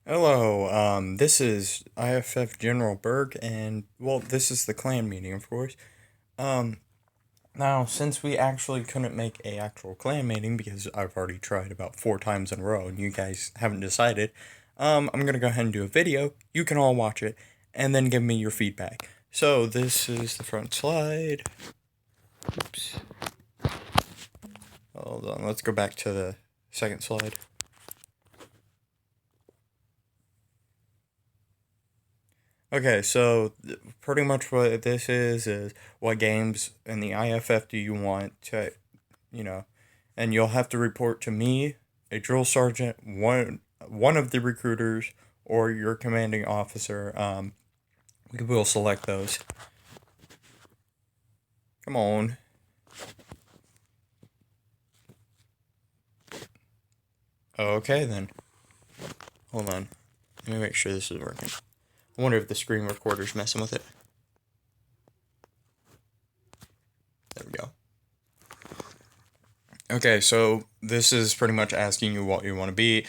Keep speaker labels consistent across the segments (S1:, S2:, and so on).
S1: Hello, this is I.F.F. General Burk, and, well, this is the clan meeting, of course. Um, Now, since we actually couldn't make a actual clan meeting, because I've already tried about 4 times in a row, and you guys haven't decided, I'm gonna go ahead and do a video, you can all watch it, and then give me your feedback. So, this is the front slide. Oops. Hold on, let's go back to the second slide. Okay, so pretty much what this is what games in the I.F.F. do you want to, you know, and you'll have to report to me, a drill sergeant, one of the recruiters, or your commanding officer. We will select those. Come on. Okay then. Hold on. Let me make sure this is working. I wonder if the screen recorder's messing with it. There we go. Okay, so this is pretty much asking you what you want to be.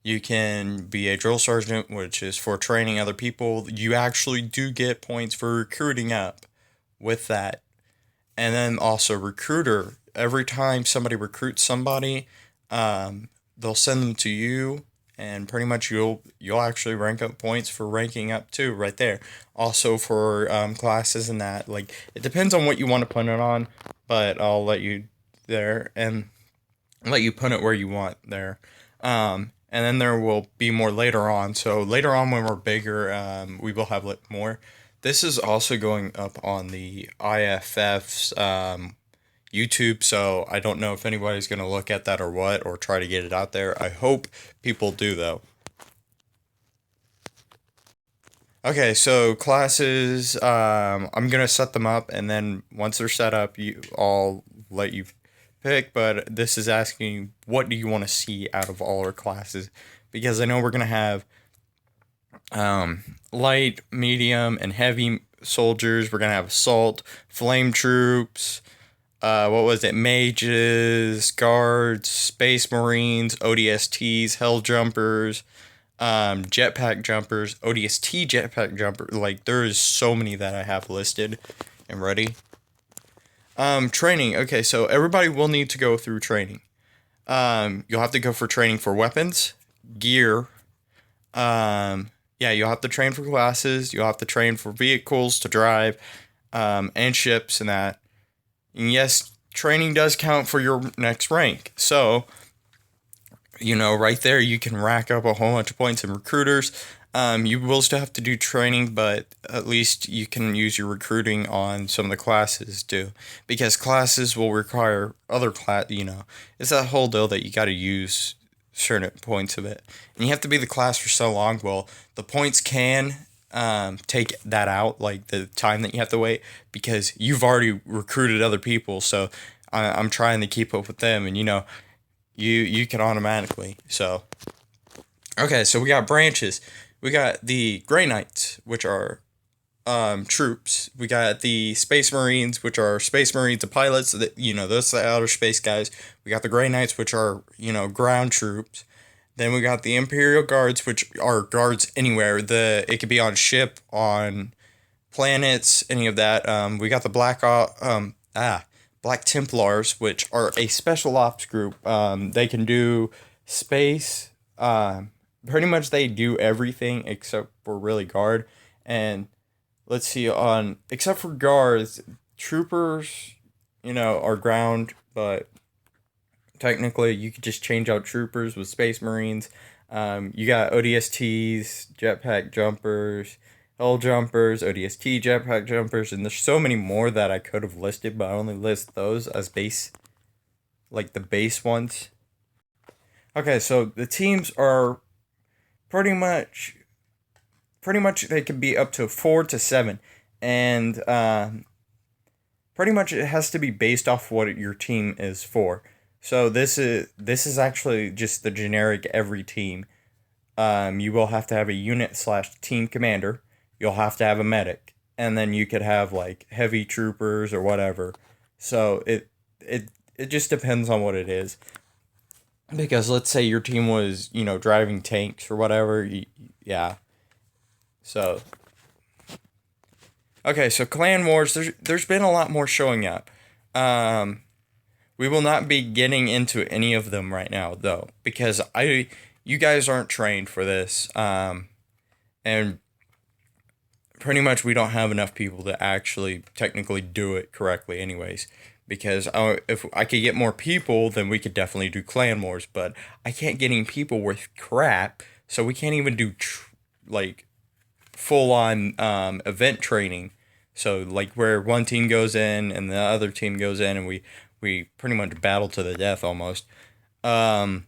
S1: You can be a drill sergeant, which is for training other people. You actually do get points for recruiting up with that. And then also recruiter. Every time somebody recruits somebody, they'll send them to you, and pretty much you'll actually rank up points for ranking up too, right there. Also for classes and that, like it depends on what you want to put it on, but I'll let you there and let you put it where you want there. And then there will be more later on. So later on, when we're bigger, we will have more. This is also going up on the I.F.F's YouTube, so I don't know if anybody's going to look at that or what, or try to get it out there. I hope people do, though. Okay, so classes, I'm gonna set them up, and then once they're set up, I'll let you pick. But this is asking, what do you want to see out of all our classes? Because I know we're gonna have light, medium, and heavy soldiers. We're gonna have assault, flame troops. What was it? Mages, guards, space marines, ODSTs, hell jumpers, jetpack jumpers, ODST jetpack jumper. Like there is so many that I have listed and ready. Training. Okay, so everybody will need to go through training. You'll have to go for training for weapons, gear. Yeah, you'll have to train for classes. You'll have to train for vehicles to drive, and ships and that. And yes, training does count for your next rank. So right there, you can rack up a whole bunch of points in recruiters. You will still have to do training, but at least you can use your recruiting on some of the classes too, because classes will require other class. It's that whole deal that you got to use certain points of it, and you have to be the class for so long. Well, the points can take that out, like the time that you have to wait, because you've already recruited other people. So I'm trying to keep up with them, and you can automatically. So okay, so we got branches. We got the Grey Knights, which are troops. We got the Space Marines, which are Space Marines, the pilots. That those are the outer space guys. We got the Grey Knights, which are ground troops. Then we got the Imperial Guards, which are guards anywhere. It could be on ship, on planets, any of that. We got the Black Templars, which are a special ops group. They can do space. Pretty much they do everything except for really guard. And let's see, on except for guards, troopers, are ground, but technically you could just change out troopers with space marines. You got ODSTs, jetpack jumpers, hell jumpers, ODST jetpack jumpers, and there's so many more that I could have listed, but I only list those as base, like the base ones. Okay, so the teams are pretty much they can be up to 4 to 7, and pretty much it has to be based off what your team is for. So this is actually just the generic every team. You will have to have a unit slash team commander. You'll have to have a medic, and then you could have like heavy troopers or whatever. So it just depends on what it is. Because let's say your team was, driving tanks or whatever. Yeah. So, okay, so clan wars, there's been a lot more showing up. Um, we will not be getting into any of them right now, though, because you guys aren't trained for this. And pretty much we don't have enough people to actually technically do it correctly anyways, because if I could get more people, then we could definitely do clan wars, but I can't get any people worth crap, so we can't even do like full on event training. So like where one team goes in and the other team goes in and we pretty much battle to the death almost. um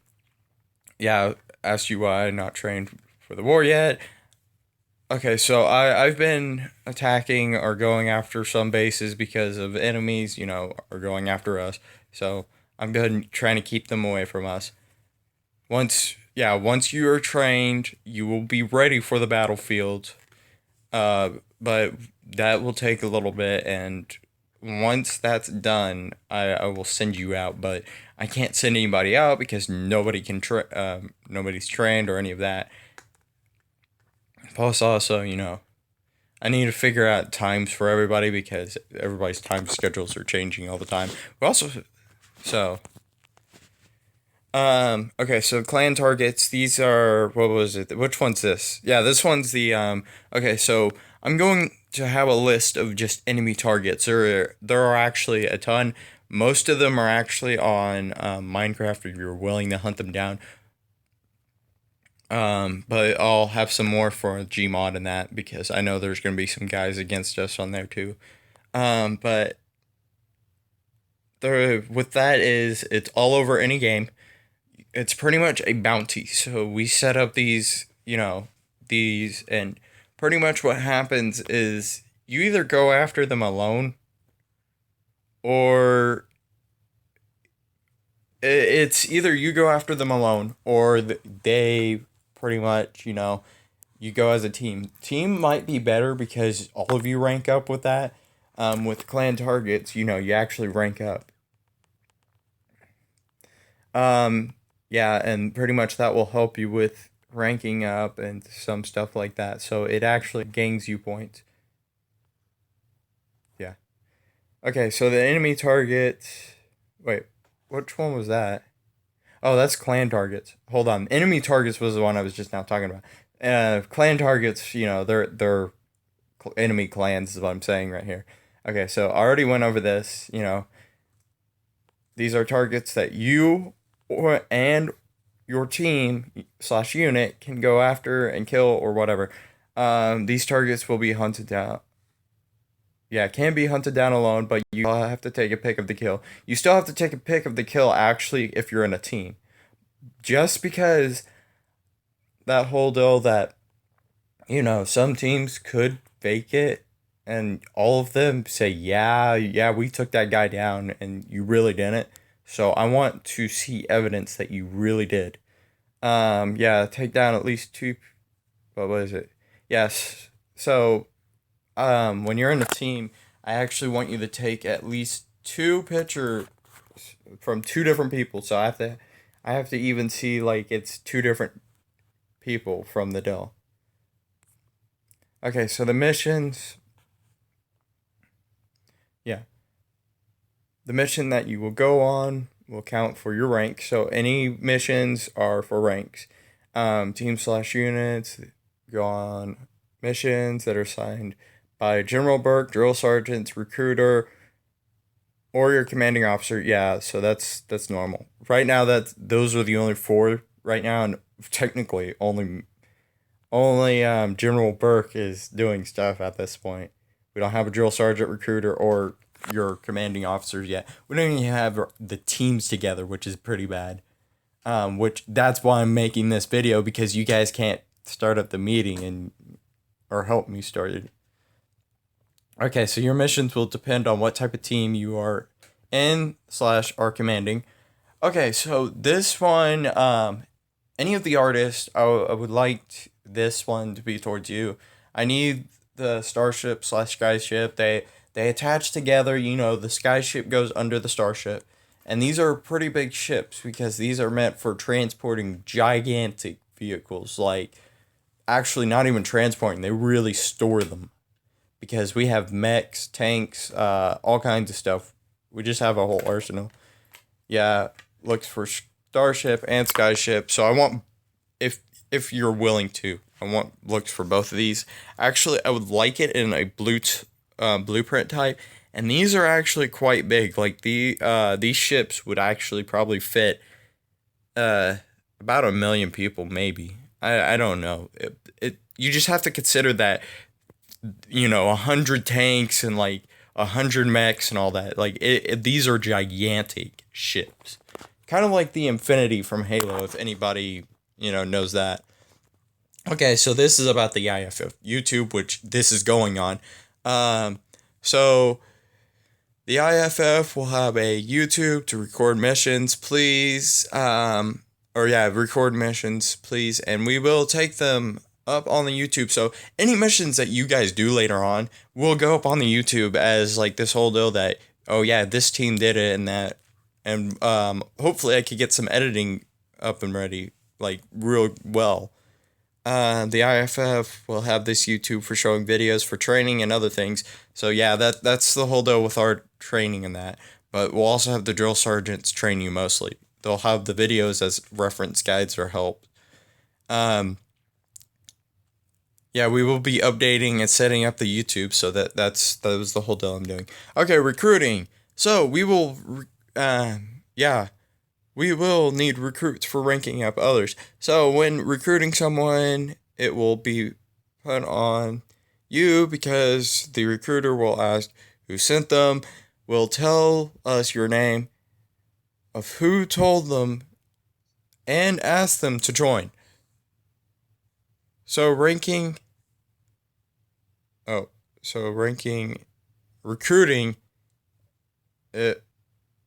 S1: yeah, asked you why I'm not trained for the war yet. Okay, so I've been attacking or going after some bases because of enemies, are going after us. So I'm good and trying to keep them away from us. Once you are trained, you will be ready for the battlefield. But that will take a little bit, and once that's done, I will send you out. But I can't send anybody out because nobody's trained or any of that. Plus, also, I need to figure out times for everybody because everybody's time schedules are changing all the time. But also, so okay, so clan targets, these are, what was it? Which one's this? Yeah, this one's the okay, so I'm going to have a list of just enemy targets. There are actually a ton. Most of them are actually on Minecraft if you're willing to hunt them down. But I'll have some more for Gmod and that because I know there's gonna be some guys against us on there too. But with that is it's all over any game. It's pretty much a bounty. So we set up these, and pretty much what happens is you either go after them alone, or it's either you go after them alone, or they pretty much, you go as a team. Team might be better because all of you rank up with that. With clan targets, you actually rank up. Yeah, and pretty much that will help you with ranking up and some stuff like that. So it actually gains you points. Yeah. Okay, so the enemy target. Wait, which one was that? Oh, that's clan targets. Hold on. Enemy targets was the one I was just now talking about. Clan targets, they're enemy clans is what I'm saying right here. Okay, so I already went over this. These are targets that you and your team slash unit can go after and kill or whatever. These targets will be hunted down. Yeah, can be hunted down alone, but you have to take a pick of the kill. You still have to take a pick of the kill actually if you're in a team. Just because that whole deal that, some teams could fake it and all of them say, yeah, we took that guy down and you really didn't. So I want to see evidence that you really did. Yeah, take down at least two. What was it? Yes. So, when you're in a team, I actually want you to take at least two pictures from two different people. So I have to even see like it's two different people from the deal. Okay, so the missions. Yeah, the mission that you will go on will count for your rank. So any missions are for ranks. Team slash units go on missions that are signed by General Burk, drill sergeants, recruiter, or your commanding officer. Yeah, so that's normal. Right now, those are the only four right now, and technically only General Burk is doing stuff at this point. We don't have a drill sergeant, recruiter, or your commanding officers yet. We don't even have the teams together, which is pretty bad. Which that's why I'm making this video because you guys can't start up the meeting or help me start it. Okay, so your missions will depend on what type of team you are in slash are commanding. Okay, so this one, any of the artists, I would like this one to be towards you. I need the starship slash skyship. They attach together. The skyship goes under the starship, And these are pretty big ships because these are meant for transporting gigantic vehicles. Like, actually, not even transporting, they really store them. Because we have mechs, tanks, all kinds of stuff. We just have a whole arsenal. Yeah, looks for starship and skyship. So I want, if you're willing to, I want looks for both of these. Actually, I would like it in a blueprint type, and these are actually quite big. Like these ships would actually probably fit uh about 1 million people, maybe. I don't know. It you just have to consider that 100 tanks and like 100 mechs and all that. Like these are gigantic ships, kind of like the Infinity from Halo. If anybody knows that. Okay, so this is about the I.F.F. YouTube, which this is going on. Um, so the I.F.F. will have a YouTube to record missions, please. Or yeah, record missions, please, and we will take them up on the YouTube. So any missions that you guys do later on will go up on the YouTube as like this whole deal that, oh yeah, this team did it and that, and hopefully I could get some editing up and ready like real well. The I.F.F. will have this YouTube for showing videos for training and other things. So yeah, that's the whole deal with our training and that. But we'll also have the drill sergeants train you mostly. They'll have the videos as reference guides or help. Um, yeah, we will be updating and setting up the YouTube. So that was the whole deal I'm doing. Okay, recruiting. So we will, yeah. We will need recruits for ranking up others. So when recruiting someone, it will be put on you because the recruiter will ask who sent them, will tell us your name of who told them, and ask them to join. So ranking, oh, so ranking, recruiting, it,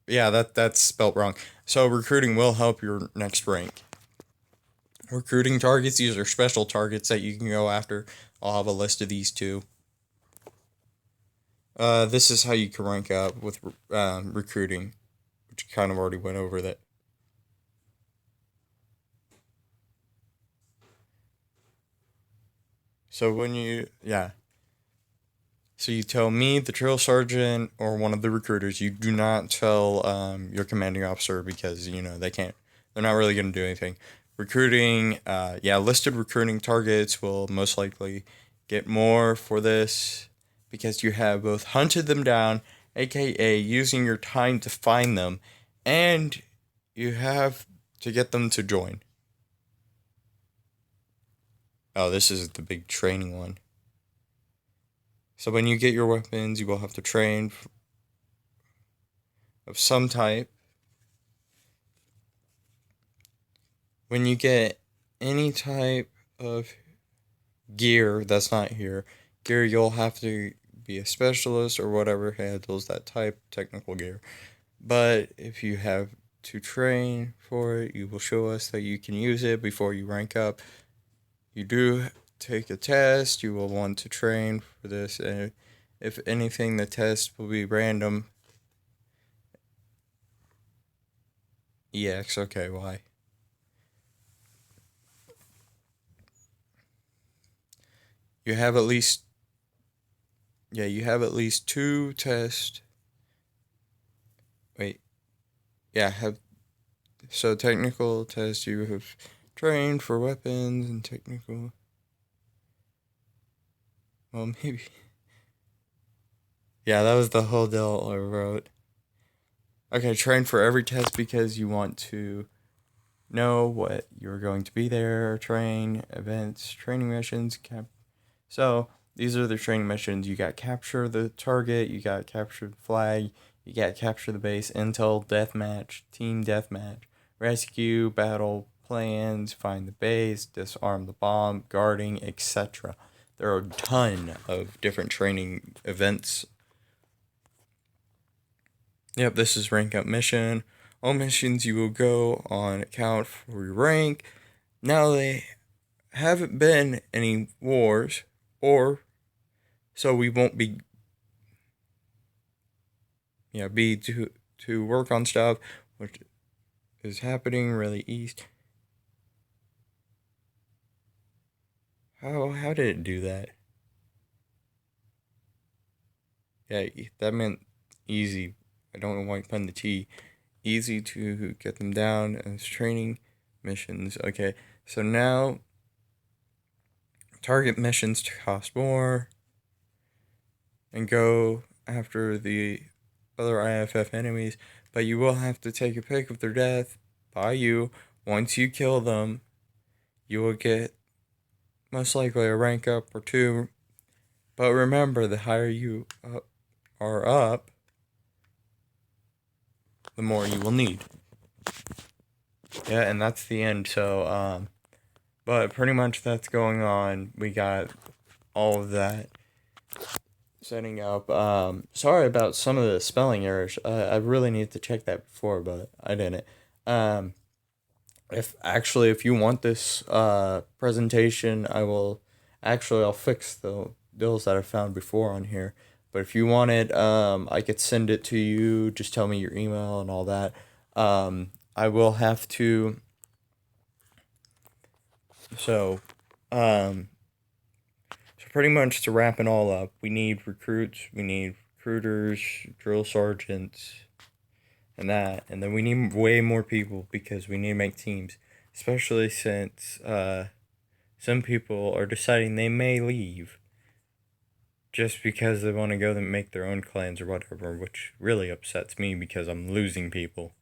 S1: yeah, that's spelled wrong. So recruiting will help your next rank. Recruiting targets, these are special targets that you can go after. I'll have a list of these too. This is how you can rank up with recruiting, which kind of already went over that. So so you tell me, the drill sergeant, or one of the recruiters. You do not tell your commanding officer because they can't. They're not really going to do anything. Recruiting, listed recruiting targets will most likely get more for this because you have both hunted them down, aka using your time to find them, and you have to get them to join. Oh, this is the big training one. So when you get your weapons, you will have to train of some type. When you get any type of gear that's not here, gear, you'll have to be a specialist or whatever handles that type technical gear. But if you have to train for it, you will show us that you can use it before you rank up. You do take a test, you will want to train for this, and if anything, the test will be random. EX, okay, why? You have at least, yeah, you have at least 2 tests. Wait, yeah, so technical tests, you have trained for weapons and technical. Well, maybe. Yeah, that was the whole deal I wrote. Okay, train for every test because you want to know what you're going to be there, train, events, training missions. So these are the training missions. You got capture the target, you got capture the flag, you got capture the base, intel, deathmatch, team deathmatch, rescue, battle plans, find the base, disarm the bomb, guarding, etc. There are a ton of different training events. Yep, this is rank up mission. All missions you will go on account for your rank. Now they haven't been any wars, or so we won't be be to work on stuff, which is happening really easy. How did it do that? Yeah, that meant easy. I don't know why I put the T. Easy to get them down as training missions. Okay, so now target missions to cost more and go after the other I.F.F enemies, but you will have to take a pic of their death by you. Once you kill them, you will get most likely a rank up or two. But remember, the higher you are up, the more you will need. Yeah, and that's the end. So, but pretty much that's going on. We got all of that setting up. Sorry about some of the spelling errors. I really need to check that before, but I didn't. If you want this presentation, I'll fix the bills that I found before on here. But if you want it, I could send it to you. Just tell me your email and all that. I will have to. So, um, so pretty much to wrap it all up, we need recruits, we need recruiters, drill sergeants, and then we need way more people because we need to make teams, especially since some people are deciding they may leave just because they want to go and make their own clans or whatever, which really upsets me because I'm losing people.